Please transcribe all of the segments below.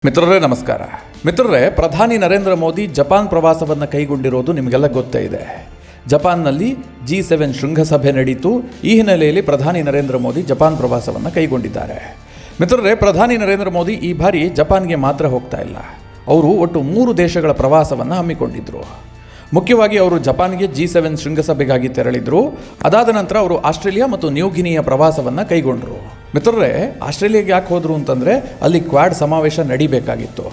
ಮಿತ್ರರೇ ನಮಸ್ಕಾರ. ಮಿತ್ರರೇ, ಪ್ರಧಾನಿ ನರೇಂದ್ರ ಮೋದಿ ಜಪಾನ್ ಪ್ರವಾಸವನ್ನು ಕೈಗೊಂಡಿರೋದು ನಿಮಗೆಲ್ಲ ಗೊತ್ತೇ ಇದೆ. ಜಪಾನ್ನಲ್ಲಿ G7 ಶೃಂಗಸಭೆ ನಡೆಯಿತು. ಈ ಹಿನ್ನೆಲೆಯಲ್ಲಿ ಪ್ರಧಾನಿ ನರೇಂದ್ರ ಮೋದಿ ಜಪಾನ್ ಪ್ರವಾಸವನ್ನು ಕೈಗೊಂಡಿದ್ದಾರೆ. ಮಿತ್ರರೇ, ಪ್ರಧಾನಿ ನರೇಂದ್ರ ಮೋದಿ ಈ ಬಾರಿ ಜಪಾನ್ಗೆ ಮಾತ್ರ ಹೋಗ್ತಾ ಇಲ್ಲ. ಅವರು ಒಟ್ಟು 3 ದೇಶಗಳ ಪ್ರವಾಸವನ್ನು ಹಮ್ಮಿಕೊಂಡಿದ್ದರು. ಮುಖ್ಯವಾಗಿ ಅವರು ಜಪಾನ್ಗೆ G7 ಶೃಂಗಸಭೆಗಾಗಿ ತೆರಳಿದರು. ಅದಾದ ನಂತರ ಅವರು ಆಸ್ಟ್ರೇಲಿಯಾ ಮತ್ತು ನ್ಯೂಗಿನಿಯ ಪ್ರವಾಸವನ್ನು ಕೈಗೊಂಡರು. ಮಿತ್ರರೇ, ಆಸ್ಟ್ರೇಲಿಯಾಗೆ ಯಾಕೆ ಹೋದರು ಅಂತಂದರೆ ಅಲ್ಲಿ ಕ್ವಾಡ್ ಸಮಾವೇಶ ನಡೀಬೇಕಾಗಿತ್ತು.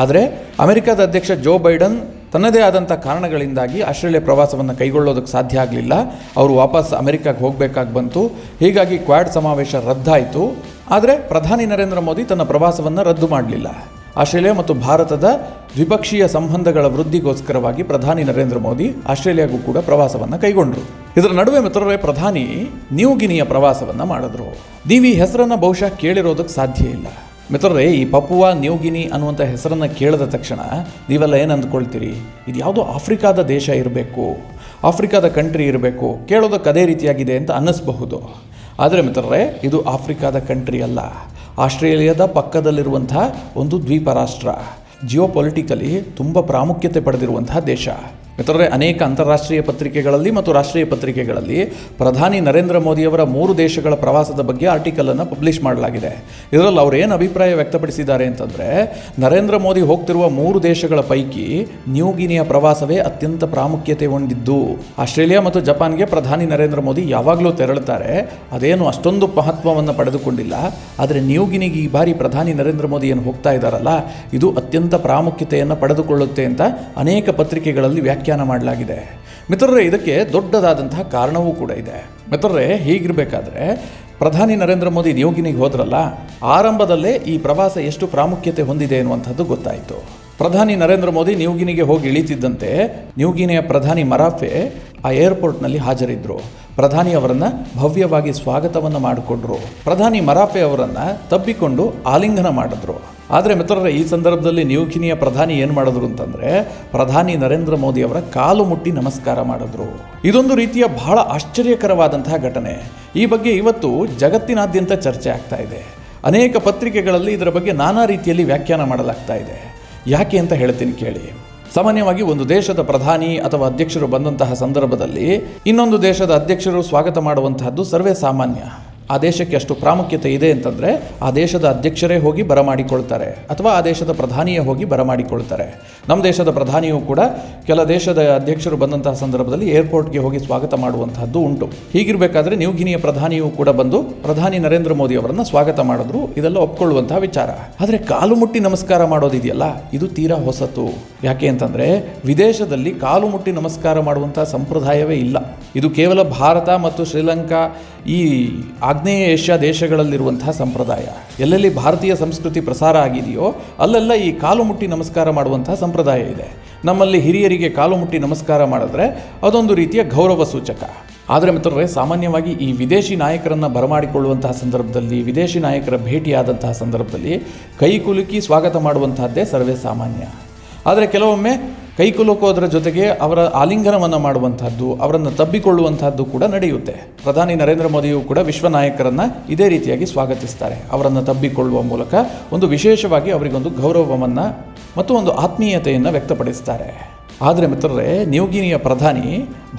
ಆದರೆ ಅಮೆರಿಕದ ಅಧ್ಯಕ್ಷ ಜೋ ಬೈಡನ್ ತನ್ನದೇ ಆದಂಥ ಕಾರಣಗಳಿಂದಾಗಿ ಆಸ್ಟ್ರೇಲಿಯಾ ಪ್ರವಾಸವನ್ನು ಕೈಗೊಳ್ಳೋದಕ್ಕೆ ಸಾಧ್ಯ ಆಗಲಿಲ್ಲ. ಅವರು ವಾಪಸ್ ಅಮೆರಿಕಕ್ಕೆ ಹೋಗಬೇಕಾಗಿ ಬಂತು. ಹೀಗಾಗಿ ಕ್ವಾಡ್ ಸಮಾವೇಶ ರದ್ದಾಯಿತು. ಆದರೆ ಪ್ರಧಾನಿ ನರೇಂದ್ರ ಮೋದಿ ತನ್ನ ಪ್ರವಾಸವನ್ನು ರದ್ದು ಮಾಡಲಿಲ್ಲ. ಆಸ್ಟ್ರೇಲಿಯಾ ಮತ್ತು ಭಾರತದ ದ್ವಿಪಕ್ಷೀಯ ಸಂಬಂಧಗಳ ವೃದ್ಧಿಗೋಸ್ಕರವಾಗಿ ಪ್ರಧಾನಿ ನರೇಂದ್ರ ಮೋದಿ ಆಸ್ಟ್ರೇಲಿಯಾಗೂ ಕೂಡ ಪ್ರವಾಸವನ್ನು ಕೈಗೊಂಡರು. ಇದರ ನಡುವೆ ಮಿತ್ರರೇ, ಪ್ರಧಾನಿ ನ್ಯೂಗಿನಿಯ ಪ್ರವಾಸವನ್ನು ಮಾಡಿದ್ರು. ನೀವು ಈ ಹೆಸರನ್ನು ಬಹುಶಃ ಕೇಳಿರೋದಕ್ಕೆ ಸಾಧ್ಯ ಇಲ್ಲ. ಮಿತ್ರರೇ, ಈ ಪಪುವಾ ನ್ಯೂಗಿನಿ ಅನ್ನುವಂಥ ಹೆಸರನ್ನು ಕೇಳಿದ ತಕ್ಷಣ ನೀವೆಲ್ಲ ಏನು ಅಂದ್ಕೊಳ್ತೀರಿ? ಇದು ಯಾವುದೋ ಆಫ್ರಿಕಾದ ದೇಶ ಇರಬೇಕು, ಆಫ್ರಿಕಾದ ಕಂಟ್ರಿ ಇರಬೇಕು, ಕೇಳೋದಕ್ಕೆ ಅದೇ ರೀತಿಯಾಗಿದೆ ಅಂತ ಅನ್ನಿಸಬಹುದು. ಆದರೆ ಮಿತ್ರರೇ, ಇದು ಆಫ್ರಿಕಾದ ಕಂಟ್ರಿ ಅಲ್ಲ, ಆಸ್ಟ್ರೇಲಿಯಾದ ಪಕ್ಕದಲ್ಲಿರುವಂಥ ಒಂದು ದ್ವೀಪ ರಾಷ್ಟ್ರ. ಜಿಯೋಪೊಲಿಟಿಕಲಿ ತುಂಬ ಪ್ರಾಮುಖ್ಯತೆ ಪಡೆದಿರುವಂತಹ ದೇಶ. ಮಿತ್ರರೇ, ಅನೇಕ ಅಂತಾರಾಷ್ಟ್ರೀಯ ಪತ್ರಿಕೆಗಳಲ್ಲಿ ಮತ್ತು ರಾಷ್ಟ್ರೀಯ ಪತ್ರಿಕೆಗಳಲ್ಲಿ ಪ್ರಧಾನಿ ನರೇಂದ್ರ ಮೋದಿಯವರ 3 ದೇಶಗಳ ಪ್ರವಾಸದ ಬಗ್ಗೆ ಆರ್ಟಿಕಲನ್ನು ಪಬ್ಲಿಷ್ ಮಾಡಲಾಗಿದೆ. ಇದರಲ್ಲಿ ಅವರು ಏನು ಅಭಿಪ್ರಾಯ ವ್ಯಕ್ತಪಡಿಸಿದ್ದಾರೆ ಅಂತಂದರೆ, ನರೇಂದ್ರ ಮೋದಿ ಹೋಗ್ತಿರುವ 3 ದೇಶಗಳ ಪೈಕಿ ನ್ಯೂಗಿನಿಯ ಪ್ರವಾಸವೇ ಅತ್ಯಂತ ಪ್ರಾಮುಖ್ಯತೆ ಹೊಂದಿದ್ದು. ಆಸ್ಟ್ರೇಲಿಯಾ ಮತ್ತು ಜಪಾನ್ಗೆ ಪ್ರಧಾನಿ ನರೇಂದ್ರ ಮೋದಿ ಯಾವಾಗಲೂ ತೆರಳುತ್ತಾರೆ, ಅದೇನು ಅಷ್ಟೊಂದು ಮಹತ್ವವನ್ನು ಪಡೆದುಕೊಂಡಿಲ್ಲ. ಆದರೆ ನ್ಯೂಗಿನಿಗೆ ಈ ಬಾರಿ ಪ್ರಧಾನಿ ನರೇಂದ್ರ ಮೋದಿ ಏನು ಹೋಗ್ತಾ ಇದ್ದಾರಲ್ಲ, ಇದು ಅತ್ಯಂತ ಪ್ರಾಮುಖ್ಯತೆಯನ್ನು ಪಡೆದುಕೊಳ್ಳುತ್ತೆ ಅಂತ ಅನೇಕ ಪತ್ರಿಕೆಗಳಲ್ಲಿ ವ್ಯಾಖ್ಯಾನ ಮಾಡಲಾಗಿದೆ. ಮಿತ್ರರೇ, ಇದಕ್ಕೆ ದೊಡ್ಡದಾದಂತಹ ಕಾರಣವೂ ಕೂಡ ಇದೆ. ಮಿತ್ರರೇ, ಹೀಗಿರಬೇಕಾದ್ರೆ ಪ್ರಧಾನಿ ನರೇಂದ್ರ ಮೋದಿ ನ್ಯೂಗಿನಿಗೆ ಹೋದ್ರಲ್ಲ, ಆರಂಭದಲ್ಲೇ ಈ ಪ್ರವಾಸ ಎಷ್ಟು ಪ್ರಾಮುಖ್ಯತೆ ಹೊಂದಿದೆ ಎನ್ನುವಂಥದ್ದು ಗೊತ್ತಾಯಿತು. ಪ್ರಧಾನಿ ನರೇಂದ್ರ ಮೋದಿ ನ್ಯೂಗಿನಿಗೆ ಹೋಗಿ ಇಳಿತಿದ್ದಂತೆ ನ್ಯೂಗಿನಿಯ ಪ್ರಧಾನಿ ಮರಾಫೆ ಆ ಏರ್ಪೋರ್ಟ್ನಲ್ಲಿ ಹಾಜರಿದ್ದರು. ಪ್ರಧಾನಿ ಅವರನ್ನು ಭವ್ಯವಾಗಿ ಸ್ವಾಗತವನ್ನು ಮಾಡಿಕೊಂಡ್ರು. ಪ್ರಧಾನಿ ಮರಾಫೆ ಅವರನ್ನು ತಬ್ಬಿಕೊಂಡು ಆಲಿಂಗನ ಮಾಡಿದ್ರು. ಆದರೆ ಮಿತ್ರರೇ, ಈ ಸಂದರ್ಭದಲ್ಲಿ ನ್ಯೂಗಿನಿಯ ಪ್ರಧಾನಿ ಏನು ಮಾಡಿದ್ರು ಅಂತಂದರೆ, ಪ್ರಧಾನಿ ನರೇಂದ್ರ ಮೋದಿ ಅವರ ಕಾಲು ಮುಟ್ಟಿ ನಮಸ್ಕಾರ ಮಾಡಿದ್ರು. ಇದೊಂದು ರೀತಿಯ ಬಹಳ ಆಶ್ಚರ್ಯಕರವಾದಂತಹ ಘಟನೆ. ಈ ಬಗ್ಗೆ ಇವತ್ತು ಜಗತ್ತಿನಾದ್ಯಂತ ಚರ್ಚೆ ಆಗ್ತಾ ಇದೆ. ಅನೇಕ ಪತ್ರಿಕೆಗಳಲ್ಲಿ ಇದರ ಬಗ್ಗೆ ನಾನಾ ರೀತಿಯಲ್ಲಿ ವ್ಯಾಖ್ಯಾನ ಮಾಡಲಾಗ್ತಾ ಇದೆ. ಯಾಕೆ ಅಂತ ಹೇಳ್ತೀನಿ ಕೇಳಿ. ಸಾಮಾನ್ಯವಾಗಿ ಒಂದು ದೇಶದ ಪ್ರಧಾನಿ ಅಥವಾ ಅಧ್ಯಕ್ಷರು ಬಂದಂತಹ ಸಂದರ್ಭದಲ್ಲಿ ಇನ್ನೊಂದು ದೇಶದ ಅಧ್ಯಕ್ಷರು ಸ್ವಾಗತ ಮಾಡುವಂತಹದ್ದು ಸರ್ವೇ ಸಾಮಾನ್ಯ. ಆ ದೇಶಕ್ಕೆ ಅಷ್ಟು ಪ್ರಾಮುಖ್ಯತೆ ಇದೆ ಅಂತಂದರೆ ಆ ದೇಶದ ಅಧ್ಯಕ್ಷರೇ ಹೋಗಿ ಬರಮಾಡಿಕೊಳ್ತಾರೆ ಅಥವಾ ಆ ದೇಶದ ಪ್ರಧಾನಿಯೇ ಹೋಗಿ ಬರಮಾಡಿಕೊಳ್ತಾರೆ. ನಮ್ಮ ದೇಶದ ಪ್ರಧಾನಿಯೂ ಕೂಡ ಕೆಲ ದೇಶದ ಅಧ್ಯಕ್ಷರು ಬಂದಂತಹ ಸಂದರ್ಭದಲ್ಲಿ ಏರ್ಪೋರ್ಟ್ಗೆ ಹೋಗಿ ಸ್ವಾಗತ ಮಾಡುವಂತಹದ್ದು ಉಂಟು. ಹೀಗಿರಬೇಕಾದ್ರೆ ನ್ಯೂಗಿನಿಯ ಪ್ರಧಾನಿಯೂ ಕೂಡ ಬಂದು ಪ್ರಧಾನಿ ನರೇಂದ್ರ ಮೋದಿ ಅವರನ್ನು ಸ್ವಾಗತ ಮಾಡಿದ್ರು. ಇದೆಲ್ಲ ಒಪ್ಕೊಳ್ಳುವಂತಹ ವಿಚಾರ. ಆದರೆ ಕಾಲು ಮುಟ್ಟಿ ನಮಸ್ಕಾರ ಮಾಡೋದಿದೆಯಲ್ಲ, ಇದು ತೀರಾ ಹೊಸತು. ಯಾಕೆ ಅಂತಂದರೆ, ವಿದೇಶದಲ್ಲಿ ಕಾಲು ಮುಟ್ಟಿ ನಮಸ್ಕಾರ ಮಾಡುವಂಥ ಸಂಪ್ರದಾಯವೇ ಇಲ್ಲ. ಇದು ಕೇವಲ ಭಾರತ ಮತ್ತು ಶ್ರೀಲಂಕಾ, ಈ ಆಗ್ನೇಯ ಏಷ್ಯಾ ದೇಶಗಳಲ್ಲಿರುವಂತಹ ಸಂಪ್ರದಾಯ. ಎಲ್ಲೆಲ್ಲಿ ಭಾರತೀಯ ಸಂಸ್ಕೃತಿ ಪ್ರಸಾರ ಆಗಿದೆಯೋ ಅಲ್ಲೆಲ್ಲ ಈ ಕಾಲು ಮುಟ್ಟಿ ನಮಸ್ಕಾರ ಮಾಡುವಂತಹ ಸಂಪ್ರದಾಯ ಇದೆ. ನಮ್ಮಲ್ಲಿ ಹಿರಿಯರಿಗೆ ಕಾಲು ಮುಟ್ಟಿ ನಮಸ್ಕಾರ ಮಾಡಿದ್ರೆ ಅದೊಂದು ರೀತಿಯ ಗೌರವ ಸೂಚಕ. ಆದರೆ ಮಿತ್ರರೇ, ಸಾಮಾನ್ಯವಾಗಿ ಈ ವಿದೇಶಿ ನಾಯಕರನ್ನು ಬರಮಾಡಿಕೊಳ್ಳುವಂತಹ ಸಂದರ್ಭದಲ್ಲಿ, ವಿದೇಶಿ ನಾಯಕರ ಭೇಟಿಯಾದಂತಹ ಸಂದರ್ಭದಲ್ಲಿ ಕೈ ಕುಲುಕಿ ಸ್ವಾಗತ ಮಾಡುವಂತಹದ್ದೇ ಸರ್ವೇ ಸಾಮಾನ್ಯ. ಆದರೆ ಕೆಲವೊಮ್ಮೆ ಕೈ ಕುಲುಕೋದರ ಜೊತೆಗೆ ಅವರ ಆಲಿಂಗನವನ್ನು ಮಾಡುವಂತಹದ್ದು, ಅವರನ್ನು ತಬ್ಬಿಕೊಳ್ಳುವಂತಹದ್ದು ಕೂಡ ನಡೆಯುತ್ತೆ. ಪ್ರಧಾನಿ ನರೇಂದ್ರ ಮೋದಿಯು ಕೂಡ ವಿಶ್ವ ನಾಯಕರನ್ನು ಇದೇ ರೀತಿಯಾಗಿ ಸ್ವಾಗತಿಸ್ತಾರೆ. ಅವರನ್ನು ತಬ್ಬಿಕೊಳ್ಳುವ ಮೂಲಕ ಒಂದು ವಿಶೇಷವಾಗಿ ಅವರಿಗೊಂದು ಗೌರವವನ್ನು ಮತ್ತು ಒಂದು ಆತ್ಮೀಯತೆಯನ್ನು ವ್ಯಕ್ತಪಡಿಸ್ತಾರೆ. ಆದರೆ ಮಿತ್ರರೇ, ನ್ಯೂಗಿನಿಯ ಪ್ರಧಾನಿ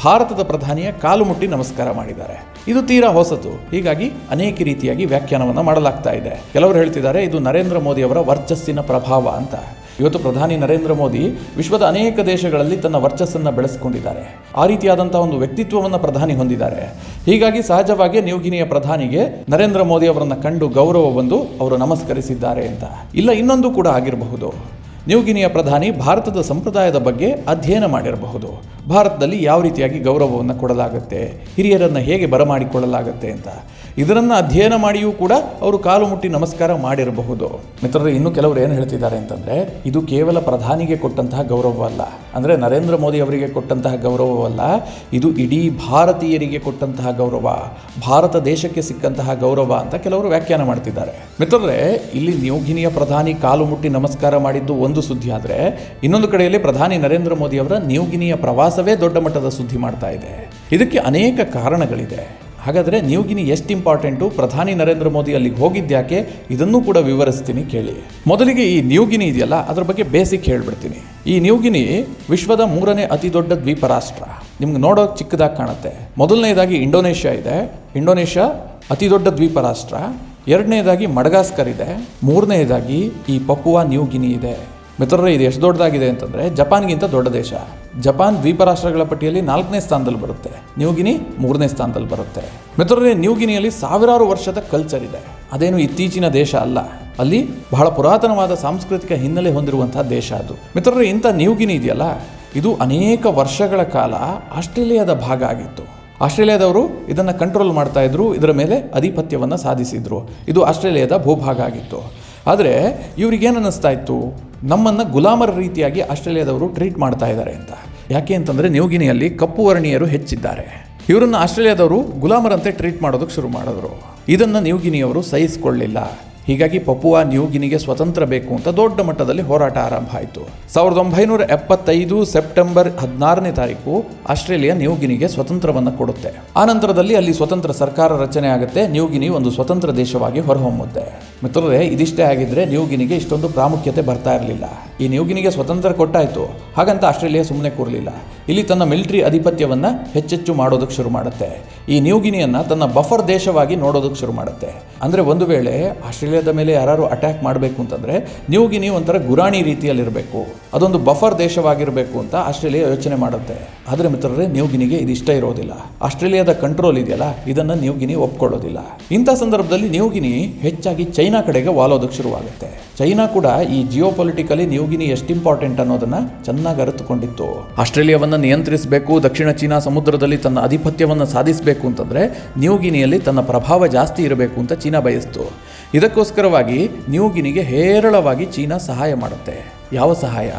ಭಾರತದ ಪ್ರಧಾನಿಯ ಕಾಲು ಮುಟ್ಟಿ ನಮಸ್ಕಾರ ಮಾಡಿದ್ದಾರೆ. ಇದು ತೀರಾ ಹೊಸತು. ಹೀಗಾಗಿ ಅನೇಕ ರೀತಿಯಾಗಿ ವ್ಯಾಖ್ಯಾನವನ್ನು ಮಾಡಲಾಗ್ತಾ ಇದೆ. ಕೆಲವರು ಹೇಳ್ತಿದ್ದಾರೆ ಇದು ನರೇಂದ್ರ ಮೋದಿ ಅವರ ವರ್ಚಸ್ಸಿನ ಪ್ರಭಾವ ಅಂತ. ಇವತ್ತು ಪ್ರಧಾನಿ ನರೇಂದ್ರ ಮೋದಿ ವಿಶ್ವದ ಅನೇಕ ದೇಶಗಳಲ್ಲಿ ತನ್ನ ವರ್ಚಸ್ಸನ್ನು ಬೆಳೆಸಿಕೊಂಡಿದ್ದಾರೆ. ಆ ರೀತಿಯಾದಂಥ ಒಂದು ವ್ಯಕ್ತಿತ್ವವನ್ನು ಪ್ರಧಾನಿ ಹೊಂದಿದ್ದಾರೆ. ಹೀಗಾಗಿ ಸಹಜವಾಗಿ ನ್ಯೂಗಿನಿಯ ಪ್ರಧಾನಿಗೆ ನರೇಂದ್ರ ಮೋದಿ ಅವರನ್ನು ಕಂಡು ಗೌರವ ಬಂದು ಅವರು ನಮಸ್ಕರಿಸಿದ್ದಾರೆ ಅಂತ. ಇಲ್ಲ, ಇನ್ನೊಂದು ಕೂಡ ಆಗಿರಬಹುದು. ನ್ಯೂಗಿನಿಯ ಪ್ರಧಾನಿ ಭಾರತದ ಸಂಪ್ರದಾಯದ ಬಗ್ಗೆ ಅಧ್ಯಯನ ಮಾಡಿರಬಹುದು. ಭಾರತದಲ್ಲಿ ಯಾವ ರೀತಿಯಾಗಿ ಗೌರವವನ್ನು ಕೊಡಲಾಗುತ್ತೆ, ಹಿರಿಯರನ್ನು ಹೇಗೆ ಬರಮಾಡಿಕೊಳ್ಳಲಾಗುತ್ತೆ ಅಂತ ಇದನ್ನು ಅಧ್ಯಯನ ಮಾಡಿಯೂ ಕೂಡ ಅವರು ಕಾಲು ಮುಟ್ಟಿ ನಮಸ್ಕಾರ ಮಾಡಿರಬಹುದು. ಮಿತ್ರರು, ಇನ್ನು ಕೆಲವರು ಏನು ಹೇಳ್ತಿದ್ದಾರೆ ಅಂತಂದರೆ, ಇದು ಕೇವಲ ಪ್ರಧಾನಿಗೆ ಕೊಟ್ಟಂತಹ ಗೌರವವಲ್ಲ, ಅಂದರೆ ನರೇಂದ್ರ ಮೋದಿ ಅವರಿಗೆ ಕೊಟ್ಟಂತಹ ಗೌರವವಲ್ಲ, ಇದು ಇಡೀ ಭಾರತೀಯರಿಗೆ ಕೊಟ್ಟಂತಹ ಗೌರವ, ಭಾರತ ದೇಶಕ್ಕೆ ಸಿಕ್ಕಂತಹ ಗೌರವ ಅಂತ ಕೆಲವರು ವ್ಯಾಖ್ಯಾನ ಮಾಡ್ತಿದ್ದಾರೆ. ಮಿತ್ರರೇ, ಇಲ್ಲಿ ನ್ಯೂಗಿನಿಯ ಪ್ರಧಾನಿ ಕಾಲು ಮುಟ್ಟಿ ನಮಸ್ಕಾರ ಮಾಡಿದ್ದು ಒಂದು ಸುದ್ದಿ ಆದರೆ, ಇನ್ನೊಂದು ಕಡೆಯಲ್ಲಿ ಪ್ರಧಾನಿ ನರೇಂದ್ರ ಮೋದಿ ಅವರ ನ್ಯೂಗಿನಿಯ ಪ್ರವಾಸವೇ ದೊಡ್ಡ ಮಟ್ಟದ ಸುದ್ದಿ ಮಾಡ್ತಾ ಇದೆ. ಇದಕ್ಕೆ ಅನೇಕ ಕಾರಣಗಳಿದೆ. ಹಾಗಾದರೆ ನ್ಯೂಗಿನಿ ಎಷ್ಟು ಇಂಪಾರ್ಟೆಂಟು, ಪ್ರಧಾನಿ ನರೇಂದ್ರ ಮೋದಿ ಅಲ್ಲಿಗೆ ಹೋಗಿದ್ಯಾಕೆ, ಇದನ್ನೂ ಕೂಡ ವಿವರಿಸ್ತೀನಿ ಕೇಳಿ. ಮೊದಲಿಗೆ ಈ ನ್ಯೂಗಿನಿ ಇದೆಯಲ್ಲ, ಅದರ ಬಗ್ಗೆ ಬೇಸಿಕ್ ಹೇಳ್ಬಿಡ್ತೀನಿ. ಈ ನ್ಯೂಗಿನಿ ವಿಶ್ವದ 3ನೇ ಅತಿ ದೊಡ್ಡ ದ್ವೀಪ ರಾಷ್ಟ್ರ. ನಿಮ್ಗೆ ನೋಡೋಕೆ ಚಿಕ್ಕದಾಗಿ ಕಾಣುತ್ತೆ. ಮೊದಲನೇದಾಗಿ ಇಂಡೋನೇಷ್ಯಾ ಇದೆ, ಇಂಡೋನೇಷ್ಯಾ ಅತಿ ದೊಡ್ಡ ದ್ವೀಪ ರಾಷ್ಟ್ರ. ಎರಡನೇದಾಗಿ ಮಡಗಾಸ್ಕರ್ ಇದೆ. ಮೂರನೇದಾಗಿ ಈ ಪಪುವಾ ನ್ಯೂಗಿನಿ ಇದೆ. ಮಿತ್ರರೇ, ಇದು ಎಷ್ಟು ದೊಡ್ಡದಾಗಿದೆ ಅಂತಂದರೆ ಜಪಾನ್ಗಿಂತ ದೊಡ್ಡ ದೇಶ. ಜಪಾನ್ ದ್ವೀಪ ರಾಷ್ಟ್ರಗಳ ಪಟ್ಟಿಯಲ್ಲಿ 4ನೇ ಸ್ಥಾನದಲ್ಲಿ ಬರುತ್ತೆ, ನ್ಯೂಗಿನಿ 3ನೇ ಸ್ಥಾನದಲ್ಲಿ ಬರುತ್ತೆ. ಮಿತ್ರರೇ, ನ್ಯೂಗಿನಿಯಲ್ಲಿ ಸಾವಿರಾರು ವರ್ಷದ ಕಲ್ಚರ್ ಇದೆ. ಅದೇನು ಇತ್ತೀಚಿನ ದೇಶ ಅಲ್ಲ, ಅಲ್ಲಿ ಬಹಳ ಪುರಾತನವಾದ ಸಾಂಸ್ಕೃತಿಕ ಹಿನ್ನೆಲೆ ಹೊಂದಿರುವಂತಹ ದೇಶ ಅದು. ಮಿತ್ರರೇ, ಇಂಥ ನ್ಯೂಗಿನಿ ಇದೆಯಲ್ಲ, ಇದು ಅನೇಕ ವರ್ಷಗಳ ಕಾಲ ಆಸ್ಟ್ರೇಲಿಯಾದ ಭಾಗ ಆಗಿತ್ತು. ಆಸ್ಟ್ರೇಲಿಯಾದವರು ಇದನ್ನು ಕಂಟ್ರೋಲ್ ಮಾಡ್ತಾ ಇದ್ರು, ಇದರ ಮೇಲೆ ಆಧಿಪತ್ಯವನ್ನು ಸಾಧಿಸಿದ್ರು. ಇದು ಆಸ್ಟ್ರೇಲಿಯಾದ ಭೂಭಾಗ ಆಗಿತ್ತು. ಆದರೆ ಇವ್ರಿಗೇನು ಅನ್ನಿಸ್ತಾ ಇತ್ತು, ನಮ್ಮನ್ನು ಗುಲಾಮರ ರೀತಿಯಾಗಿ ಆಸ್ಟ್ರೇಲಿಯಾದವರು ಟ್ರೀಟ್ ಮಾಡ್ತಾ ಇದ್ದಾರೆ ಅಂತ. ಯಾಕೆ ಅಂತಂದರೆ ನ್ಯೂಗಿನಿಯಲ್ಲಿ ಕಪ್ಪು ವರ್ಣೀಯರು ಹೆಚ್ಚಿದ್ದಾರೆ. ಇವರನ್ನು ಆಸ್ಟ್ರೇಲಿಯಾದವರು ಗುಲಾಮರಂತೆ ಟ್ರೀಟ್ ಮಾಡೋದಕ್ಕೆ ಶುರು ಮಾಡಿದ್ರು. ಇದನ್ನು ನ್ಯೂಗಿನಿಯವರು ಸಹಿಸಿಕೊಳ್ಳಲಿಲ್ಲ. ಹೀಗಾಗಿ ಪಪುವಾ ನ್ಯೂಗಿನಿಗೆ ಸ್ವತಂತ್ರ ಬೇಕು ಅಂತ ದೊಡ್ಡ ಮಟ್ಟದಲ್ಲಿ ಹೋರಾಟ ಆರಂಭ ಆಯಿತು. 1975 ಸೆಪ್ಟೆಂಬರ್ 16ನೇ ತಾರೀಕು ಆಸ್ಟ್ರೇಲಿಯಾ ನ್ಯೂಗಿನಿಗೆ ಸ್ವತಂತ್ರವನ್ನು ಕೊಡುತ್ತೆ. ಆ ನಂತರದಲ್ಲಿ ಅಲ್ಲಿ ಸ್ವತಂತ್ರ ಸರ್ಕಾರ ರಚನೆ ಆಗುತ್ತೆ. ನ್ಯೂಗಿನಿ ಒಂದು ಸ್ವತಂತ್ರ ದೇಶವಾಗಿ ಹೊರಹೊಮ್ಮುತ್ತೆ. ಮಿತ್ರರೇ, ಇದಿಷ್ಟೇ ಆಗಿದ್ರೆ ನ್ಯೂಗಿನಿಗೆ ಇಷ್ಟೊಂದು ಪ್ರಾಮುಖ್ಯತೆ ಬರ್ತಾ ಇರಲಿಲ್ಲ. ಈ ನ್ಯೂಗಿನಿಗೆ ಸ್ವತಂತ್ರ ಕೊಟ್ಟಾಯಿತು, ಹಾಗಂತ ಆಸ್ಟ್ರೇಲಿಯಾ ಸುಮ್ಮನೆ ಕೂರಲಿಲ್ಲ. ಇಲ್ಲಿ ತನ್ನ ಮಿಲಿಟರಿ ಆಧಿಪತ್ಯವನ್ನು ಹೆಚ್ಚೆಚ್ಚು ಮಾಡೋದಕ್ಕೆ ಶುರು ಮಾಡುತ್ತೆ. ಈ ನ್ಯೂಗಿನಿಯನ್ನು ತನ್ನ ಬಫರ್ ದೇಶವಾಗಿ ನೋಡೋದಕ್ಕೆ ಶುರು ಮಾಡುತ್ತೆ. ಅಂದರೆ ಒಂದು ವೇಳೆ ಆಸ್ಟ್ರೇಲಿಯಾದ ಮೇಲೆ ಯಾರು ಅಟ್ಯಾಕ್ ಮಾಡಬೇಕು ಅಂತಂದರೆ ನ್ಯೂಗಿನಿ ಒಂಥರ ಗುರಾಣಿ ರೀತಿಯಲ್ಲಿರಬೇಕು, ಅದೊಂದು ಬಫರ್ ದೇಶವಾಗಿರಬೇಕು ಅಂತ ಆಸ್ಟ್ರೇಲಿಯಾ ಯೋಚನೆ ಮಾಡುತ್ತೆ. ಆದರೆ ಮಿತ್ರರೇ, ನ್ಯೂಗಿನಿಗೆ ಇದಿಷ್ಟ ಇರೋದಿಲ್ಲ. ಆಸ್ಟ್ರೇಲಿಯಾದ ಕಂಟ್ರೋಲ್ ಇದೆಯಲ್ಲ, ಇದನ್ನು ನ್ಯೂಗಿನಿ ಒಪ್ಕೊಳ್ಳೋದಿಲ್ಲ. ಇಂಥ ಸಂದರ್ಭದಲ್ಲಿ ನ್ಯೂಗಿನಿ ಹೆಚ್ಚಾಗಿ ಚೈನಾ ಕಡೆಗೆ ವಾಲೋದಕ್ಕೆ ಶುರುವಾಗುತ್ತೆ. ಚೈನಾ ಕೂಡ ಈ ಜಿಯೋಪೊಲಿಟಿಕಲಿ ನ್ಯೂಗಿನಿ ಎಷ್ಟು ಇಂಪಾರ್ಟೆಂಟ್ ಅನ್ನೋದನ್ನು ಚೆನ್ನಾಗಿ ಅರಿತುಕೊಂಡಿತ್ತು. ಆಸ್ಟ್ರೇಲಿಯಾವನ್ನು ನಿಯಂತ್ರಿಸಬೇಕು, ದಕ್ಷಿಣ ಚೀನಾ ಸಮುದ್ರದಲ್ಲಿ ತನ್ನ ಆಧಿಪತ್ಯವನ್ನು ಸಾಧಿಸಬೇಕು ಅಂತಂದರೆ ನ್ಯೂಗಿನಿಯಲ್ಲಿ ತನ್ನ ಪ್ರಭಾವ ಜಾಸ್ತಿ ಇರಬೇಕು ಅಂತ ಚೀನಾ ಬಯಸ್ತು. ಇದಕ್ಕೋಸ್ಕರವಾಗಿ ನ್ಯೂಗಿನಿಗೆ ಹೇರಳವಾಗಿ ಚೀನಾ ಸಹಾಯ ಮಾಡುತ್ತೆ. ಯಾವ ಸಹಾಯ?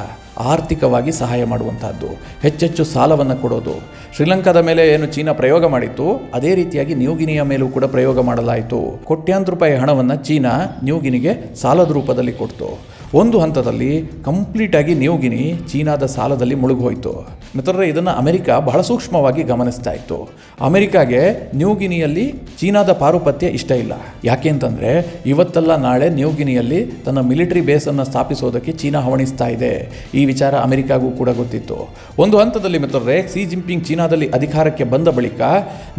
ಆರ್ಥಿಕವಾಗಿ ಸಹಾಯ ಮಾಡುವಂತಹದ್ದು, ಹೆಚ್ಚೆಚ್ಚು ಸಾಲವನ್ನು ಕೊಡೋದು. ಶ್ರೀಲಂಕಾದ ಮೇಲೆ ಏನು ಚೀನಾ ಪ್ರಯೋಗ ಮಾಡಿತ್ತು, ಅದೇ ರೀತಿಯಾಗಿ ನ್ಯೂಗಿನಿಯ ಮೇಲೂ ಕೂಡ ಪ್ರಯೋಗ ಮಾಡಲಾಯಿತು. ಕೋಟ್ಯಾಂತರ ರೂಪಾಯಿ ಹಣವನ್ನು ಚೀನಾ ನ್ಯೂಗಿನಿಗೆ ಸಾಲದ ರೂಪದಲ್ಲಿ ಕೊಡ್ತು. ಒಂದು ಹಂತದಲ್ಲಿ ಕಂಪ್ಲೀಟಾಗಿ ನ್ಯೂಗಿನಿ ಚೀನಾದ ಸಾಲದಲ್ಲಿ ಮುಳುಗೋಯ್ತು. ಮಿತ್ರರೇ, ಇದನ್ನು ಅಮೆರಿಕ ಬಹಳ ಸೂಕ್ಷ್ಮವಾಗಿ ಗಮನಿಸ್ತಾ ಇತ್ತು. ಅಮೆರಿಕಾಗೆ ನ್ಯೂಗಿನಿಯಲ್ಲಿ ಚೀನಾದ ಪಾರುಪತ್ಯ ಇಷ್ಟ ಇಲ್ಲ. ಯಾಕೆ ಅಂತಂದರೆ ಇವತ್ತಲ್ಲ ನಾಳೆ ನ್ಯೂಗಿನಿಯಲ್ಲಿ ತನ್ನ ಮಿಲಿಟರಿ ಬೇಸನ್ನು ಸ್ಥಾಪಿಸೋದಕ್ಕೆ ಚೀನಾ ಹವಣಿಸ್ತಾ ಇದೆ. ಈ ವಿಚಾರ ಅಮೆರಿಕಾಗೂ ಕೂಡ ಗೊತ್ತಿತ್ತು. ಒಂದು ಹಂತದಲ್ಲಿ ಮಿತ್ರರೇ, ಕ್ಸಿ ಜಿನ್ಪಿಂಗ್ ಚೀನಾದಲ್ಲಿ ಅಧಿಕಾರಕ್ಕೆ ಬಂದ ಬಳಿಕ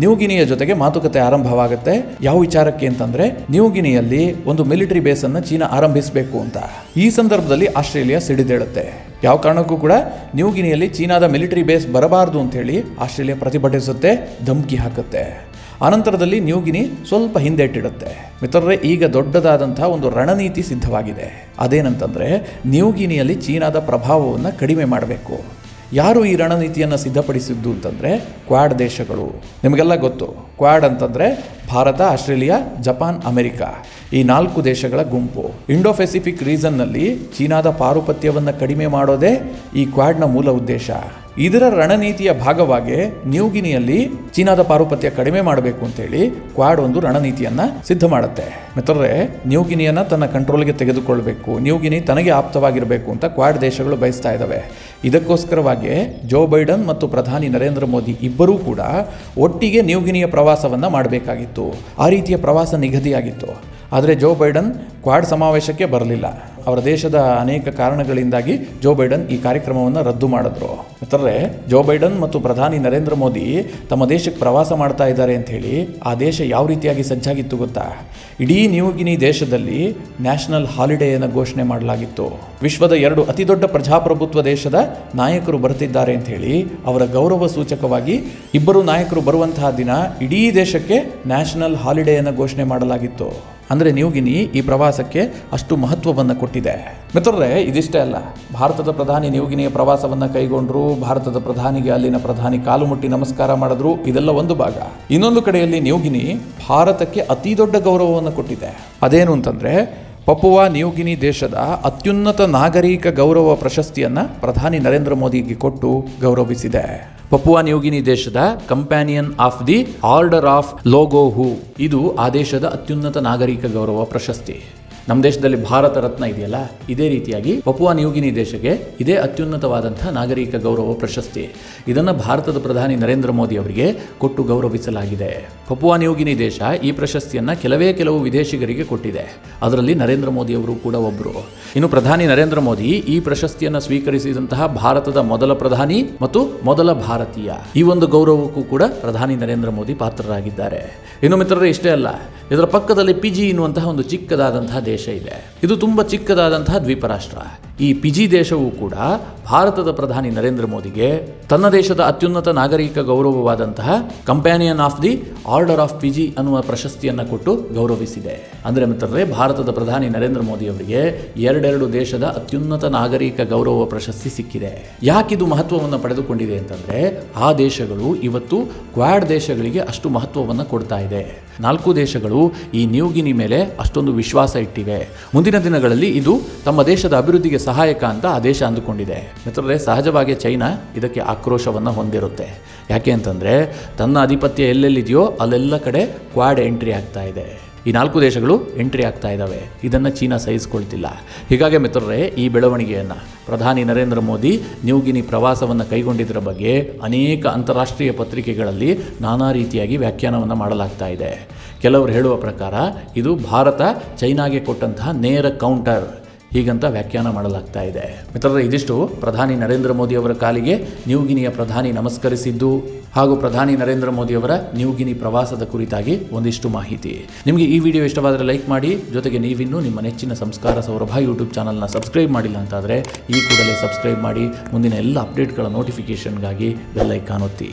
ನ್ಯೂಗಿನಿಯ ಜೊತೆಗೆ ಮಾತುಕತೆ ಆರಂಭವಾಗುತ್ತೆ. ಯಾವ ವಿಚಾರಕ್ಕೆ ಅಂತಂದರೆ ನ್ಯೂಗಿನಿಯಲ್ಲಿ ಒಂದು ಮಿಲಿಟರಿ ಬೇಸನ್ನು ಚೀನಾ ಆರಂಭಿಸಬೇಕು ಅಂತ. ಈ ಸಂದರ್ಭದಲ್ಲಿ ಆಸ್ಟ್ರೇಲಿಯಾ ಸಿಡಿದೇಳುತ್ತೆ. ಯಾವ ಕಾರಣಕ್ಕೂ ಕೂಡ ನ್ಯೂಗಿನಿಯಲ್ಲಿ ಚೀನಾದ ಮಿಲಿಟರಿ ಬೇಸ್ ಬರಬಾರ್ದು ಅಂಥೇಳಿ ಆಸ್ಟ್ರೇಲಿಯಾ ಪ್ರತಿಭಟಿಸುತ್ತೆ, ಧಮಕಿ ಹಾಕುತ್ತೆ. ಆನಂತರದಲ್ಲಿ ನ್ಯೂಗಿನಿ ಸ್ವಲ್ಪ ಹಿಂದೆಟ್ಟಿಡುತ್ತೆ. ಮಿತ್ರರೇ, ಈಗ ದೊಡ್ಡದಾದಂತಹ ಒಂದು ರಣನೀತಿ ಸಿದ್ಧವಾಗಿದೆ. ಅದೇನಂತಂದರೆ ನ್ಯೂಗಿನಿಯಲ್ಲಿ ಚೀನಾದ ಪ್ರಭಾವವನ್ನು ಕಡಿಮೆ ಮಾಡಬೇಕು. ಯಾರು ಈ ರಣನೀತಿಯನ್ನು ಸಿದ್ಧಪಡಿಸಿದ್ದು ಅಂತಂದರೆ ಕ್ವಾಡ್ ದೇಶಗಳು. ನಿಮಗೆಲ್ಲ ಗೊತ್ತು, ಕ್ವಾಡ್ ಅಂತಂದರೆ ಭಾರತ, ಆಸ್ಟ್ರೇಲಿಯಾ, ಜಪಾನ್, ಅಮೆರಿಕ, ಈ 4 ದೇಶಗಳ ಗುಂಪು. ಇಂಡೋ ಪೆಸಿಫಿಕ್ ರೀಸನ್ನಲ್ಲಿ ಚೀನಾದ ಪಾರುಪತ್ಯವನ್ನು ಕಡಿಮೆ ಮಾಡೋದೇ ಈ ಕ್ವಾಡ್ನ ಮೂಲ ಉದ್ದೇಶ. ಇದರ ರಣನೀತಿಯ ಭಾಗವಾಗಿ ನ್ಯೂಗಿನಿಯಲ್ಲಿ ಚೀನಾದ ಪಾರುಪತ್ಯ ಕಡಿಮೆ ಮಾಡಬೇಕು ಅಂತೇಳಿ ಕ್ವಾಡ್ ಒಂದು ರಣನೀತಿಯನ್ನು ಸಿದ್ಧ ಮಾಡುತ್ತೆ. ಮಿತ್ರರೇ, ನ್ಯೂಗಿನಿಯನ್ನು ತನ್ನ ಕಂಟ್ರೋಲ್ಗೆ ತೆಗೆದುಕೊಳ್ಬೇಕು, ನ್ಯೂಗಿನಿ ತನಗೆ ಆಪ್ತವಾಗಿರಬೇಕು ಅಂತ ಕ್ವಾಡ್ ದೇಶಗಳು ಬಯಸ್ತಾ ಇದ್ದಾವೆ. ಇದಕ್ಕೋಸ್ಕರವಾಗಿ ಜೋ ಬೈಡನ್ ಮತ್ತು ಪ್ರಧಾನಿ ನರೇಂದ್ರ ಮೋದಿ ಇಬ್ಬರೂ ಕೂಡ ಒಟ್ಟಿಗೆ ನ್ಯೂಗಿನಿಯ ಪ್ರವಾಸವನ್ನು ಮಾಡಬೇಕಾಗಿತ್ತು. ಆ ರೀತಿಯ ಪ್ರವಾಸ ನಿಗದಿಯಾಗಿತ್ತು. ಆದರೆ ಜೋ ಬೈಡನ್ ಕ್ವಾಡ್ ಸಮಾವೇಶಕ್ಕೆ ಬರಲಿಲ್ಲ. ಅವರ ದೇಶದ ಅನೇಕ ಕಾರಣಗಳಿಂದಾಗಿ ಜೋ ಬೈಡನ್ ಈ ಕಾರ್ಯಕ್ರಮವನ್ನು ರದ್ದು ಮಾಡಿದ್ರು. ಮಿತ್ರರೇ, ಜೋ ಬೈಡನ್ ಮತ್ತು ಪ್ರಧಾನಿ ನರೇಂದ್ರ ಮೋದಿ ತಮ್ಮ ದೇಶಕ್ಕೆ ಪ್ರವಾಸ ಮಾಡ್ತಾ ಇದ್ದಾರೆ ಅಂಥೇಳಿ ಆ ದೇಶ ಯಾವ ರೀತಿಯಾಗಿ ಸಜ್ಜಾಗಿತ್ತು ಗೊತ್ತಾ? ಇಡೀ ನ್ಯೂಗಿನಿ ದೇಶದಲ್ಲಿ ನ್ಯಾಷನಲ್ ಹಾಲಿಡೇಯನ್ನು ಘೋಷಣೆ ಮಾಡಲಾಗಿತ್ತು. ವಿಶ್ವದ 2 ಅತಿ ದೊಡ್ಡ ಪ್ರಜಾಪ್ರಭುತ್ವ ದೇಶದ ನಾಯಕರು ಬರ್ತಿದ್ದಾರೆ ಅಂಥೇಳಿ ಅವರ ಗೌರವ ಸೂಚಕವಾಗಿ ಇಬ್ಬರು ನಾಯಕರು ಬರುವಂತಹ ದಿನ ಇಡೀ ದೇಶಕ್ಕೆ ನ್ಯಾಷನಲ್ ಹಾಲಿಡೇಯನ್ನು ಘೋಷಣೆ ಮಾಡಲಾಗಿತ್ತು. ಅಂದರೆ ನ್ಯೂಗಿನಿ ಈ ಪ್ರವಾಸಕ್ಕೆ ಅಷ್ಟು ಮಹತ್ವವನ್ನು ಕೊಟ್ಟಿದೆ. ಮಿತ್ರರೇ, ಇದಿಷ್ಟೇ ಅಲ್ಲ, ಭಾರತದ ಪ್ರಧಾನಿ ನ್ಯೂಗಿನಿಯ ಪ್ರವಾಸವನ್ನು ಕೈಗೊಂಡರು. ಭಾರತದ ಪ್ರಧಾನಿಗೆ ಅಲ್ಲಿನ ಪ್ರಧಾನಿ ಕಾಲು ಮುಟ್ಟಿ ನಮಸ್ಕಾರ ಮಾಡಿದ್ರು. ಇದೆಲ್ಲ ಒಂದು ಭಾಗ. ಇನ್ನೊಂದು ಕಡೆಯಲ್ಲಿ ನ್ಯೂಗಿನಿ ಭಾರತಕ್ಕೆ ಅತಿ ದೊಡ್ಡ ಗೌರವವನ್ನು ಕೊಟ್ಟಿದೆ. ಅದೇನು ಅಂತಂದರೆ ಪಪುವಾ ನ್ಯೂಗಿನಿ ದೇಶದ ಅತ್ಯುನ್ನತ ನಾಗರಿಕ ಗೌರವ ಪ್ರಶಸ್ತಿಯನ್ನು ಪ್ರಧಾನಿ ನರೇಂದ್ರ ಮೋದಿಗೆ ಕೊಟ್ಟು ಗೌರವಿಸಿದೆ. ಪಪುವಾ ನ್ಯೂಗಿನಿ ದೇಶದ companion of the order of Logohu, ಇದು ಆ ದೇಶದ ಅತ್ಯುನ್ನತ ನಾಗರಿಕ ಗೌರವ ಪ್ರಶಸ್ತಿ. ನಮ್ಮ ದೇಶದಲ್ಲಿ ಭಾರತ ರತ್ನ ಇದೆಯಲ್ಲ, ಇದೇ ರೀತಿಯಾಗಿ ಪಪುವಾ ನ್ಯೂಗಿನಿ ದೇಶಕ್ಕೆ ಇದೇ ಅತ್ಯುನ್ನತವಾದಂತಹ ನಾಗರಿಕ ಗೌರವ ಪ್ರಶಸ್ತಿ. ಇದನ್ನು ಭಾರತದ ಪ್ರಧಾನಿ ನರೇಂದ್ರ ಮೋದಿ ಅವರಿಗೆ ಕೊಟ್ಟು ಗೌರವಿಸಲಾಗಿದೆ. ಪಪುವಾ ನ್ಯೂಗಿನಿ ದೇಶ ಈ ಪ್ರಶಸ್ತಿಯನ್ನು ಕೆಲವು ವಿದೇಶಿಗರಿಗೆ ಕೊಟ್ಟಿದೆ. ಅದರಲ್ಲಿ ನರೇಂದ್ರ ಮೋದಿ ಅವರು ಕೂಡ ಒಬ್ಬರು. ಇನ್ನು ಪ್ರಧಾನಿ ನರೇಂದ್ರ ಮೋದಿ ಈ ಪ್ರಶಸ್ತಿಯನ್ನು ಸ್ವೀಕರಿಸಿದಂತಹ ಭಾರತದ ಮೊದಲ ಪ್ರಧಾನಿ ಮತ್ತು ಮೊದಲ ಭಾರತೀಯ. ಈ ಒಂದು ಗೌರವಕ್ಕೂ ಕೂಡ ಪ್ರಧಾನಿ ನರೇಂದ್ರ ಮೋದಿ ಪಾತ್ರರಾಗಿದ್ದಾರೆ. ಇನ್ನು ಮಿತ್ರರೇ, ಇಷ್ಟೇ ಅಲ್ಲ, ಇದರ ಪಕ್ಕದಲ್ಲಿ ಪಿಜಿ ಎನ್ನುವಂತಹ ಒಂದು ಚಿಕ್ಕದಾದಂತಹ ದೇಶ ಇದೆ. ಇದು ತುಂಬ ಚಿಕ್ಕದಾದಂತಹ ದ್ವೀಪ ರಾಷ್ಟ್ರ. ಈ ಪಿಜಿ ದೇಶವೂ ಕೂಡ ಭಾರತದ ಪ್ರಧಾನಿ ನರೇಂದ್ರ ಮೋದಿಗೆ ತನ್ನ ದೇಶದ ಅತ್ಯುನ್ನತ ನಾಗರಿಕ ಗೌರವವಾದಂತಹ companion of the order of Fiji ಅನ್ನುವ ಪ್ರಶಸ್ತಿಯನ್ನು ಕೊಟ್ಟು ಗೌರವಿಸಿದೆ. ಅಂದರೆ ಮಿತ್ರರೇ, ಭಾರತದ ಪ್ರಧಾನಿ ನರೇಂದ್ರ ಮೋದಿ ಅವರಿಗೆ ಎರಡೆರಡು ದೇಶದ ಅತ್ಯುನ್ನತ ನಾಗರಿಕ ಗೌರವ ಪ್ರಶಸ್ತಿ ಸಿಕ್ಕಿದೆ. ಯಾಕಿದು ಮಹತ್ವವನ್ನು ಪಡೆದುಕೊಂಡಿದೆ ಅಂತಂದರೆ, ಆ ದೇಶಗಳು ಇವತ್ತು ಕ್ವಾಡ್ ದೇಶಗಳಿಗೆ ಅಷ್ಟು ಮಹತ್ವವನ್ನು ಕೊಡ್ತಾ ಇದೆ. 4 ದೇಶಗಳು ಈ ನ್ಯೂಗಿನಿ ಮೇಲೆ ಅಷ್ಟೊಂದು ವಿಶ್ವಾಸ ಇಟ್ಟಿವೆ. ಮುಂದಿನ ದಿನಗಳಲ್ಲಿ ಇದು ತಮ್ಮ ದೇಶದ ಅಭಿವೃದ್ಧಿಗೆ ಸಹಾಯಕ ಅಂತ ಆ ದೇಶ ಅಂದುಕೊಂಡಿದೆ. ಮಿತ್ರರೇ, ಸಹಜವಾಗಿ ಚೈನಾ ಇದಕ್ಕೆ ಆಕ್ರೋಶವನ್ನು ಹೊಂದಿರುತ್ತೆ. ಯಾಕೆ ಅಂತಂದರೆ, ತನ್ನ ಆಧಿಪತ್ಯ ಎಲ್ಲೆಲ್ಲಿದೆಯೋ ಅಲ್ಲೆಲ್ಲ ಕಡೆ ಕ್ವಾಡ್ ಎಂಟ್ರಿ ಆಗ್ತಾ ಇದೆ. ಈ 4 ದೇಶಗಳು ಎಂಟ್ರಿ ಆಗ್ತಾ ಇದ್ದಾವೆ. ಇದನ್ನು ಚೀನಾ ಸಹಿಸಿಕೊಳ್ತಿಲ್ಲ. ಹೀಗಾಗಿ ಮಿತ್ರರೇ, ಈ ಬೆಳವಣಿಗೆಯನ್ನು ಪ್ರಧಾನಿ ನರೇಂದ್ರ ಮೋದಿ ನ್ಯೂಗಿನಿ ಪ್ರವಾಸವನ್ನು ಕೈಗೊಂಡಿದ್ದರ ಬಗ್ಗೆ ಅನೇಕ ಅಂತಾರಾಷ್ಟ್ರೀಯ ಪತ್ರಿಕೆಗಳಲ್ಲಿ ನಾನಾ ರೀತಿಯಾಗಿ ವ್ಯಾಖ್ಯಾನವನ್ನು ಮಾಡಲಾಗ್ತಾ ಇದೆ. ಕೆಲವರು ಹೇಳುವ ಪ್ರಕಾರ ಇದು ಭಾರತ ಚೈನಾಗೆ ಕೊಟ್ಟಂತಹ ನೇರ ಕೌಂಟರ್ ಹೀಗಂತ ವ್ಯಾಖ್ಯಾನ ಮಾಡಲಾಗ್ತಾ ಇದೆ. ಮಿತ್ರರೇ, ಇದಿಷ್ಟು ಪ್ರಧಾನಿ ನರೇಂದ್ರ ಮೋದಿ ಅವರ ಕಾಲಿಗೆ ನ್ಯೂಗಿನಿಯ ಪ್ರಧಾನಿ ನಮಸ್ಕರಿಸಿದ್ದು ಹಾಗೂ ಪ್ರಧಾನಿ ನರೇಂದ್ರ ಮೋದಿ ಅವರ ನ್ಯೂಗಿನಿ ಪ್ರವಾಸದ ಕುರಿತಾಗಿ ಒಂದಿಷ್ಟು ಮಾಹಿತಿ. ನಿಮಗೆ ಈ ವಿಡಿಯೋ ಇಷ್ಟವಾದರೆ ಲೈಕ್ ಮಾಡಿ. ಜೊತೆಗೆ ನೀವಿನ್ನೂ ನಿಮ್ಮ ನೆಚ್ಚಿನ ಸಂಸ್ಕಾರ ಸೌರಭ ಯೂಟ್ಯೂಬ್ ಚಾನಲ್ನ ಸಬ್ಸ್ಕ್ರೈಬ್ ಮಾಡಿಲ್ಲ ಅಂತಾದರೆ ಈ ಕೂಡಲೇ ಸಬ್ಸ್ಕ್ರೈಬ್ ಮಾಡಿ. ಮುಂದಿನ ಎಲ್ಲ ಅಪ್ಡೇಟ್ಗಳ ನೋಟಿಫಿಕೇಷನ್ಗಾಗಿ ಬೆಲ್ ಐಕಾನ್ ಒತ್ತಿ.